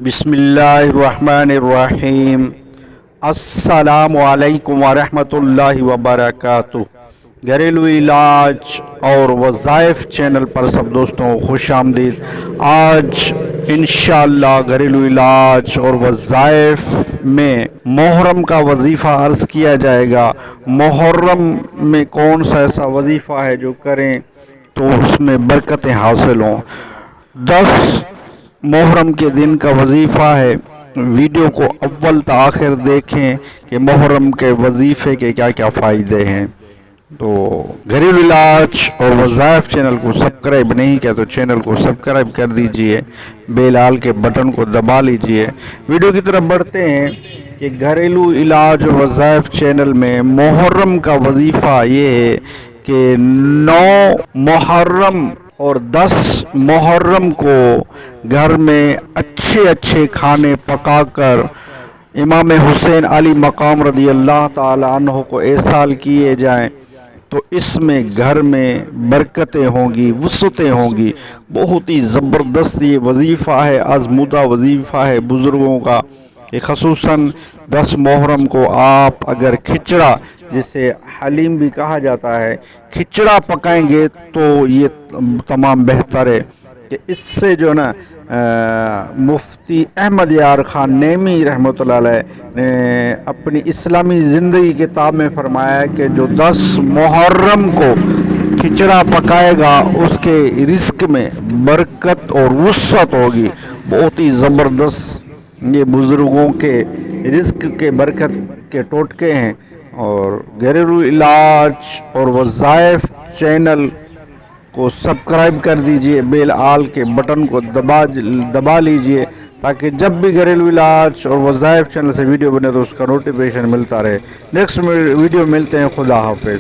बिस्मिल्लाहिर्रहमानिर्रहीम। अस्सलामु अलैकुम वरहमतुल्लाहि वबरकातुह। घरेलू इलाज और वज़ाइफ चैनल पर सब दोस्तों को खुश आमदीद। आज इंशाअल्लाह घरेलू इलाज और वज़ाइफ में मुहर्रम का वजीफ़ा अर्ज़ किया जाएगा। मुहर्रम में कौन सा ऐसा वजीफ़ा है जो करें तो उसमें बरकतें हासिल हों। 10 मुहर्रम के दिन का वजीफ़ा है। वीडियो को अव्वल से आखिर देखें कि मुहर्रम के वजीफ़े के क्या क्या फ़ायदे हैं। तो घरेलू इलाज और वज़ाइफ चैनल को सब्सक्राइब नहीं किया तो चैनल को सब्सक्राइब कर दीजिए, बेल आल के बटन को दबा लीजिए। वीडियो की तरफ बढ़ते हैं कि घरेलू इलाज और वज़ाइफ चैनल में मुहर्रम का वजीफ़ा ये है कि 9 मुहर्रम और 10 मुहर्रम को घर में अच्छे अच्छे खाने पकाकर इमाम हुसैन अली मकाम रज़ी अल्लाह ताला अन्हु को एहसाल किए जाएं तो इसमें घर में बरकतें होंगी, वुसअतें होंगी। बहुत ही ज़बरदस्त ये वजीफ़ा है, आज़मूदा वजीफ़ा है बुज़ुर्गों का। ये ख़ुसूसन 10 मुहर्रम को आप अगर खिचड़ा, जिसे हलीम भी कहा जाता है, खिचड़ा पकाएंगे तो ये तमाम बेहतर है कि इससे जो ना मुफ्ती अहमद यार खान नेमी रहमतुल्लाह अलैह ने अपनी इस्लामी ज़िंदगी किताब में फरमाया है कि जो 10 मुहर्रम को खिचड़ा पकाएगा उसके रिस्क में बरकत और वुसअत होगी। बहुत ही ज़बरदस्त ये बुज़ुर्गों के रिस्क के बरकत के टोटके हैं। और घरेलू इलाज और वज़ाइफ चैनल को सब्सक्राइब कर दीजिए, बेल आल के बटन को दबा लीजिए ताकि जब भी घरेलू इलाज और वज़ाइफ चैनल से वीडियो बने तो उसका नोटिफिकेशन मिलता रहे। नेक्स्ट वीडियो मिलते हैं। खुदा हाफिज़।